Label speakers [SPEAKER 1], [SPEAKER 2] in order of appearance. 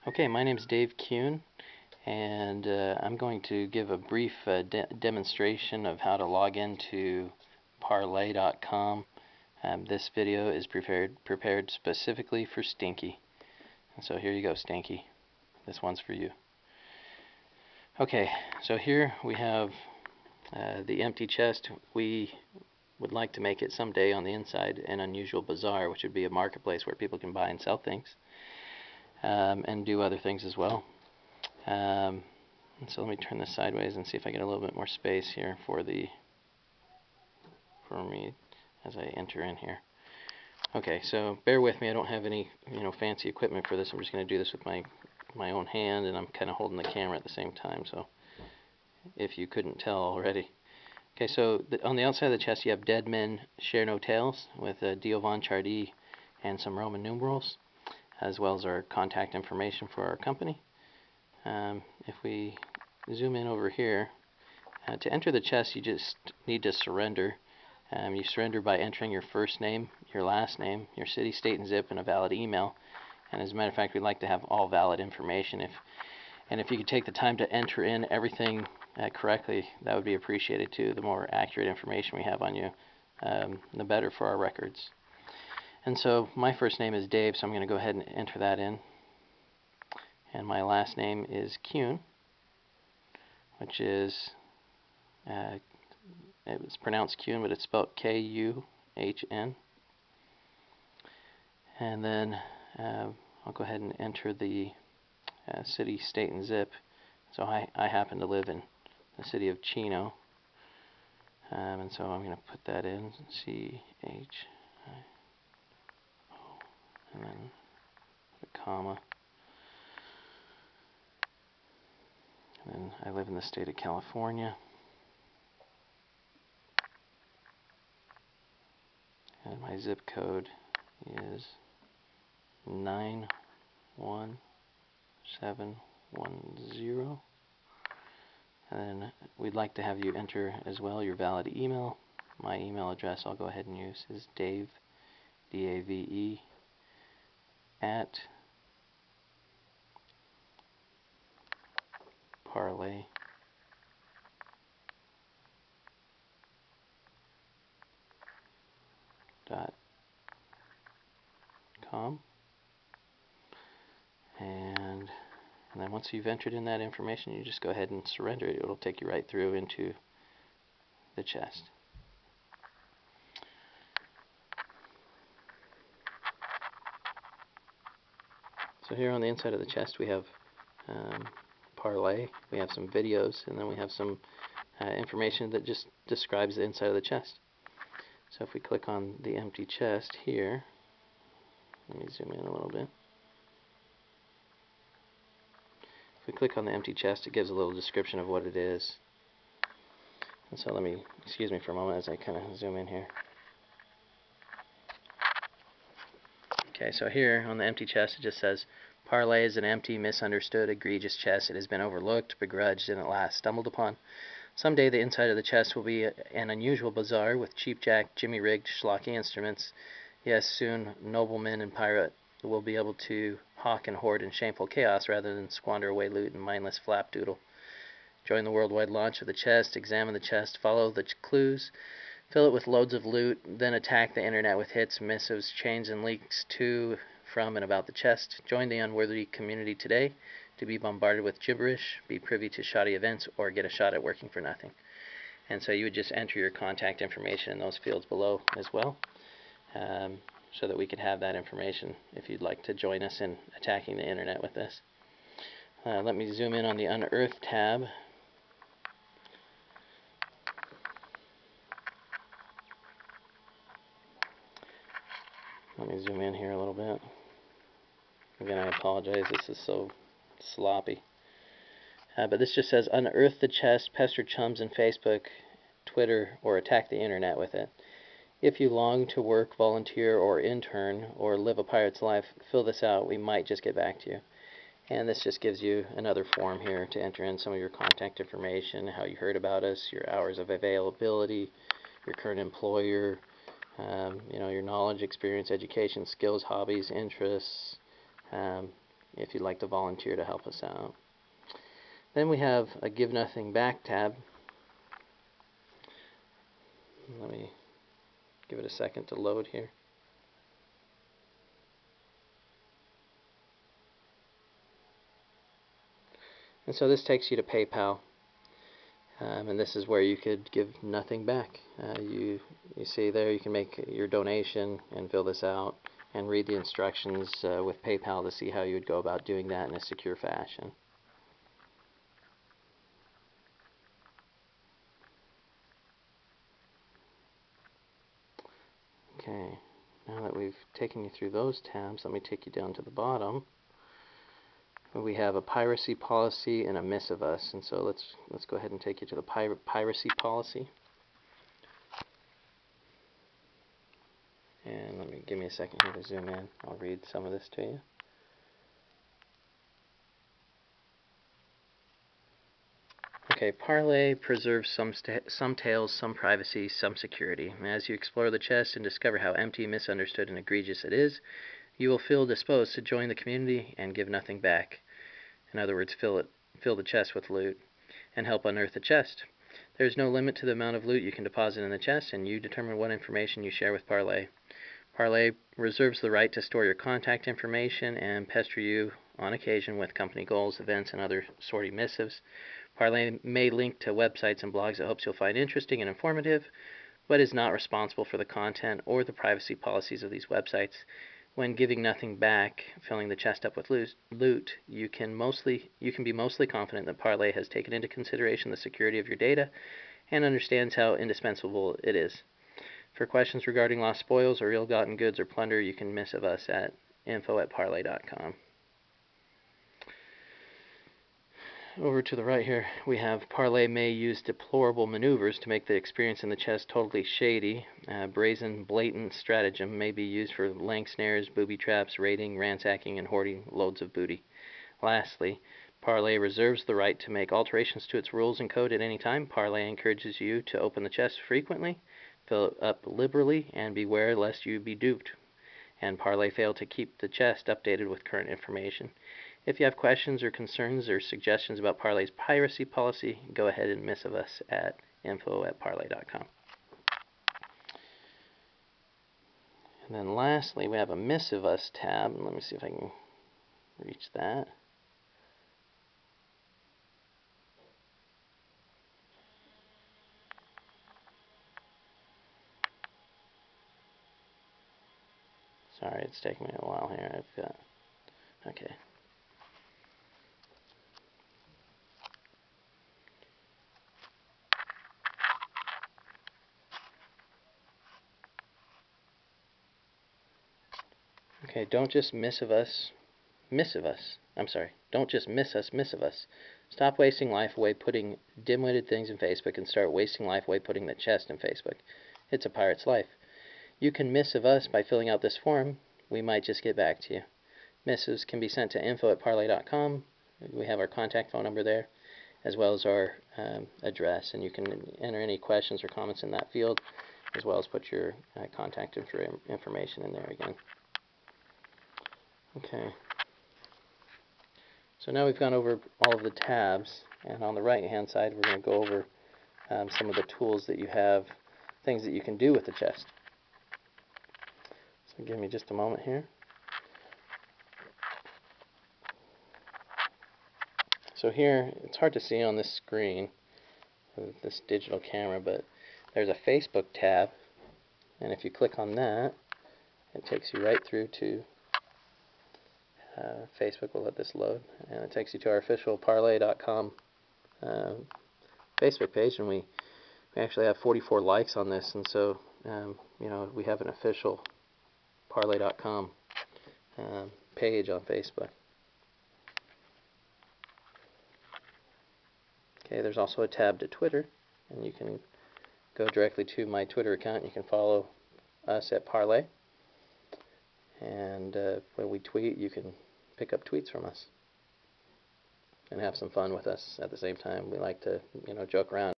[SPEAKER 1] Okay, my name is Dave Kuhn, and I'm going to give a brief demonstration of how to log into Parrley.com. This video is prepared specifically for Stinky. And so here you go, Stinky. This one's for you. Okay, so here we have the empty chest. We would like to make it someday on the inside an unusual bazaar, which would be a marketplace where people can buy and sell things. And do other things as well. So let me turn this sideways and see if I get a little bit more space here for me as I enter in here. Okay, so bear with me. I don't have any fancy equipment for this. I'm just going to do this with my own hand, and I'm kind of holding the camera at the same time. So if you couldn't tell already. Okay, so on the outside of the chest you have Dead Men Share No Tales with Dio Von Chardee and some Roman numerals, as well as our contact information for our company. If we zoom in over here, to enter the chest you just need to surrender. You surrender by entering your first name, your last name, your city, state, and zip, and a valid email. And as a matter of fact, we'd like to have all valid information. If you could take the time to enter in everything correctly, that would be appreciated too. The more accurate information we have on you, the better for our records. And so my first name is Dave, so I'm going to go ahead and enter that in. And my last name is Kuhn, which is, it's pronounced Kuhn, but it's spelled K-U-H-N. And then I'll go ahead and enter the city, state, and zip. So I happen to live in the city of Chino. And so I'm going to put that in, C-H-I-O, and then put a comma. And I live in the state of California. And my zip code is 91710. And then we'd like to have you enter as well your valid email. My email address I'll go ahead and use is Dave, D-A-V-E, at Parrley.com. And then once you've entered in that information, you just go ahead and surrender it. It'll take you right through into the chest. So here on the inside of the chest we have Parrley, we have some videos, and then we have some information that just describes the inside of the chest. So if we click on the empty chest here, let me zoom in a little bit. If we click on the empty chest, it gives a little description of what it is. And so excuse me for a moment as I kind of zoom in here. Okay, so here on the empty chest it just says, Parrley is an empty, misunderstood, egregious chest. It has been overlooked, begrudged, and at last stumbled upon. Someday the inside of the chest will be an unusual bazaar with cheapjack, jimmy-rigged, schlocky instruments. Yes, soon noblemen and pirate will be able to hawk and hoard in shameful chaos rather than squander away loot in mindless flapdoodle. Join the worldwide launch of the chest, examine the chest, follow the clues, fill it with loads of loot, then attack the internet with hits, missives, chains, and leaks to, from, and about the chest. Join the unworthy community today to be bombarded with gibberish, be privy to shoddy events, or get a shot at working for nothing. And so you would just enter your contact information in those fields below as well, so that we could have that information if you'd like to join us in attacking the internet with this. Let me zoom in on the Unearth tab. Let me zoom in here a little bit. Again, I apologize, this is so sloppy. But this just says, unearth the chest, pester chums in Facebook, Twitter, or attack the internet with it. If you long to work, volunteer, or intern, or live a pirate's life, fill this out. We might just get back to you. And this just gives you another form here to enter in some of your contact information, how you heard about us, your hours of availability, your current employer, your knowledge, experience, education, skills, hobbies, interests, if you'd like to volunteer to help us out. Then we have a Give Nothing Back tab. Let me give it a second to load here. And so this takes you to PayPal, and this is where you could give nothing back. You see there you can make your donation and fill this out and read the instructions with PayPal to see how you would go about doing that in a secure fashion. Okay, now that we've taken you through those tabs, let me take you down to the bottom. We have a piracy policy and a miss of us, and so let's go ahead and take you to the piracy policy. And give me a second here to zoom in. I'll read some of this to you. Okay, Parrley preserves some tales, some privacy, some security. As you explore the chest and discover how empty, misunderstood, and egregious it is, you will feel disposed to join the community and give nothing back. In other words, fill the chest with loot and help unearth the chest. There is no limit to the amount of loot you can deposit in the chest, and you determine what information you share with Parrley. Parrley reserves the right to store your contact information and pester you on occasion with company goals, events, and other sorty missives. Parrley may link to websites and blogs it hopes you'll find interesting and informative, but is not responsible for the content or the privacy policies of these websites. When giving nothing back, filling the chest up with loot, you can be mostly confident that Parrley has taken into consideration the security of your data and understands how indispensable it is. For questions regarding lost spoils or ill-gotten goods or plunder, you can missive us at info@parrley.com. Over to the right here, we have Parrley may use deplorable maneuvers to make the experience in the chest totally shady. Brazen, blatant stratagem may be used for lang snares, booby traps, raiding, ransacking, and hoarding loads of booty. Lastly, Parrley reserves the right to make alterations to its rules and code at any time. Parrley encourages you to open the chest frequently, fill it up liberally, and beware lest you be duped. And Parrley fail to keep the chest updated with current information. If you have questions or concerns or suggestions about Parrley's piracy policy, go ahead and missive us at info@parrley.com. And then lastly, we have a missive us tab. Let me see if I can reach that. Sorry, it's taking me a while here. Okay. Okay, don't just missive us. Don't just missive us. Stop wasting life away putting dim-witted things in Facebook and start wasting life away putting the chest in Facebook. It's a pirate's life. You can missive us by filling out this form. We might just get back to you. Missives can be sent to info@parrley.com. We have our contact phone number there, as well as our address, and you can enter any questions or comments in that field, as well as put your contact information in there again. Okay. So now we've gone over all of the tabs, and on the right-hand side, we're going to go over some of the tools that you have, things that you can do with the chest. So give me just a moment here. So here, it's hard to see on this screen with this digital camera, but there's a Facebook tab, and if you click on that, it takes you right through to Facebook. Will let this load, and it takes you to our official Parrley.com Facebook page, and we actually have 44 likes on this, and so we have an official Parrley.com page on Facebook. Okay, there's also a tab to Twitter, and you can go directly to my Twitter account. You can follow us at Parrley, and when we tweet, you can pick up tweets from us and have some fun with us at the same time. We like to, joke around.